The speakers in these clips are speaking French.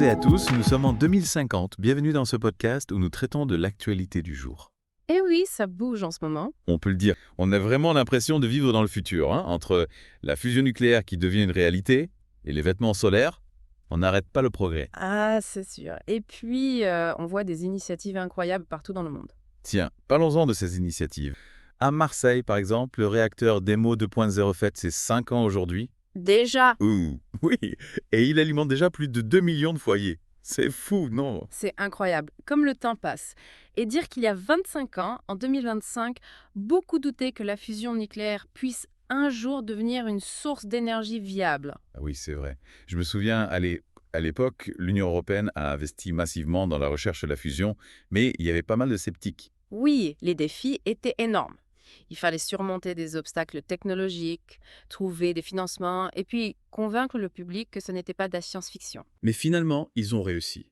et à tous, nous sommes en 2050. Bienvenue dans ce podcast où nous traitons de l'actualité du jour. Eh oui, ça bouge en ce moment. On peut le dire, on a vraiment l'impression de vivre dans le futur, entre la fusion nucléaire qui devient une réalité et les vêtements solaires, on n'arrête pas le progrès. Ah, c'est sûr. Et puis, on voit des initiatives incroyables partout dans le monde. Tiens, parlons-en de ces initiatives. À Marseille, par exemple, le réacteur Demo 2.0 fête ses 5 ans aujourd'hui. Déjà, Ouh, oui, et il alimente déjà plus de 2 millions de foyers. C'est fou, non? c'est incroyable. Comme le temps passe. Et dire qu'il y a 25 ans, en 2025, beaucoup doutaient que la fusion nucléaire puisse un jour devenir une source d'énergie viable. Ah oui, c'est vrai. Je me souviens, à l'époque, l'Union européenne a investi massivement dans la recherche de la fusion, mais il y avait pas mal de sceptiques. Oui, les défis étaient énormes. Il fallait surmonter des obstacles technologiques, trouver des financements et puis convaincre le public que ce n'était pas de la science-fiction. Mais finalement, ils ont réussi.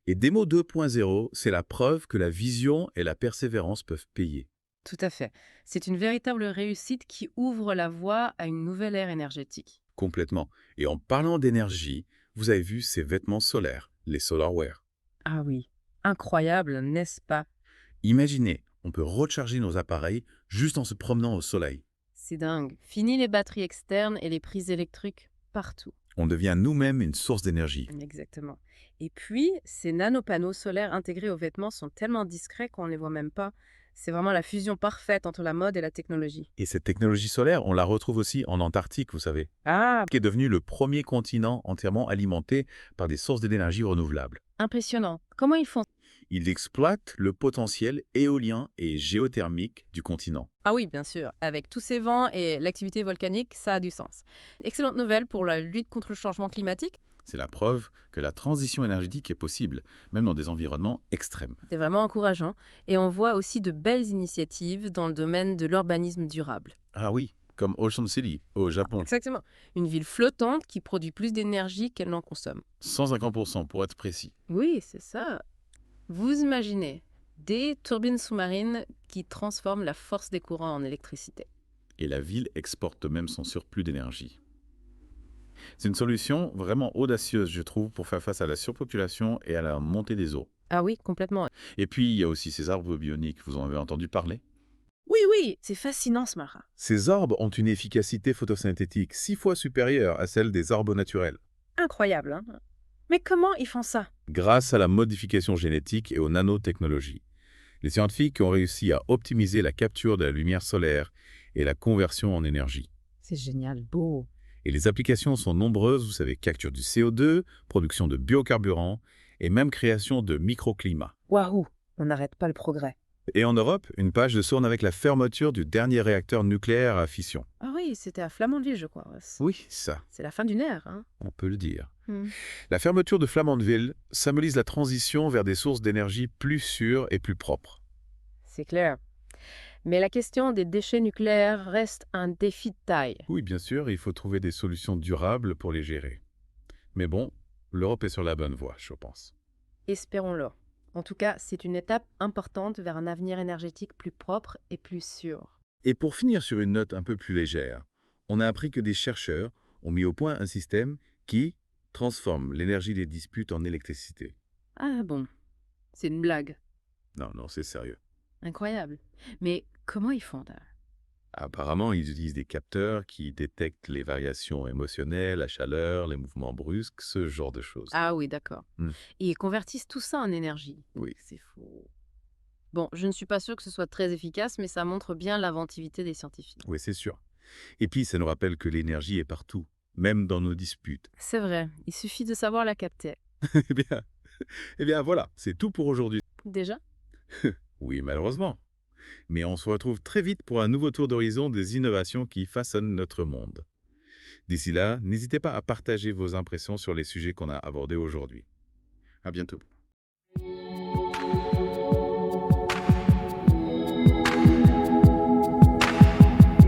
Et Demo 2.0, c'est la preuve que la vision et la persévérance peuvent payer. Tout à fait. C'est une véritable réussite qui ouvre la voie à une nouvelle ère énergétique. Complètement. Et en parlant d'énergie, vous avez vu ces vêtements solaires, les SolarWear. Ah oui, incroyable, n'est-ce pas? Imaginez, on peut recharger nos appareils juste en se promenant au soleil. C'est dingue. Fini les batteries externes et les prises électriques partout. On devient nous-mêmes une source d'énergie. Exactement. Et puis, ces nanopanneaux solaires intégrés aux vêtements sont tellement discrets qu'on ne les voit même pas. C'est vraiment la fusion parfaite entre la mode et la technologie. Et cette technologie solaire, on la retrouve aussi en Antarctique, vous savez, Ah, qui est devenu le premier continent entièrement alimenté par des sources d'énergie renouvelables. impressionnant. Comment ils font? Il exploite le potentiel éolien et géothermique du continent. Ah oui, bien sûr. Avec tous ces vents et l'activité volcanique, ça a du sens. Excellente nouvelle pour la lutte contre le changement climatique. C'est la preuve que la transition énergétique est possible, même dans des environnements extrêmes. C'est vraiment encourageant. Et on voit aussi de belles initiatives dans le domaine de l'urbanisme durable. Ah oui, comme Ocean City, au Japon. Exactement. Une ville flottante qui produit plus d'énergie qu'elle n'en consomme. 150% pour être précis. Oui, c'est ça. Vous imaginez des turbines sous-marines qui transforment la force des courants en électricité. Et la ville exporte même son surplus d'énergie. C'est une solution vraiment audacieuse, je trouve, pour faire face à la surpopulation et à la montée des eaux. Ah oui, complètement. Et puis, il y a aussi ces arbres bioniques, vous en avez entendu parler? Oui, oui, c'est fascinant ce marin. Ces arbres ont une efficacité photosynthétique 6 fois supérieure à celle des arbres naturels, Incroyable, hein? Mais comment ils font ça? grâce à la modification génétique et aux nanotechnologies. Les scientifiques ont réussi à optimiser la capture de la lumière solaire et la conversion en énergie. C'est génial, beau. Et les applications sont nombreuses, vous savez, capture du CO2, production de biocarburants et même création de microclimats. Waouh, on n'arrête pas le progrès. Et en Europe, une page de tourne avec la fermeture du dernier réacteur nucléaire à fission. Ah oui, c'était à Flamanville, je crois. Oui, ça, C'est la fin d'une ère, hein? on peut le dire. Hmm. La fermeture de Flamanville symbolise la transition vers des sources d'énergie plus sûres et plus propres. C'est clair. Mais la question des déchets nucléaires reste un défi de taille. Oui, bien sûr, il faut trouver des solutions durables pour les gérer. Mais bon, l'Europe est sur la bonne voie, je pense. Espérons-le. En tout cas, c'est une étape importante vers un avenir énergétique plus propre et plus sûr. Et pour finir sur une note un peu plus légère, on a appris que des chercheurs ont mis au point un système qui transforme l'énergie des disputes en électricité. Ah bon, c'est une blague. Non, non, c'est sérieux. Incroyable. Mais comment ils font là? Apparemment, ils utilisent des capteurs qui détectent les variations émotionnelles, la chaleur, les mouvements brusques, ce genre de choses. Ah oui, d'accord. Hmm. Et ils convertissent tout ça en énergie. Oui. C'est fou. Bon, je ne suis pas sûre que ce soit très efficace, mais ça montre bien l'inventivité des scientifiques. Oui, c'est sûr. Et puis, ça nous rappelle que l'énergie est partout, même dans nos disputes. C'est vrai, il suffit de savoir la capter. Eh bien, eh bien voilà, c'est tout pour aujourd'hui. Déjà? Oui, malheureusement. Mais on se retrouve très vite pour un nouveau tour d'horizon des innovations qui façonnent notre monde. D'ici là, n'hésitez pas à partager vos impressions sur les sujets qu'on a abordés aujourd'hui. À bientôt.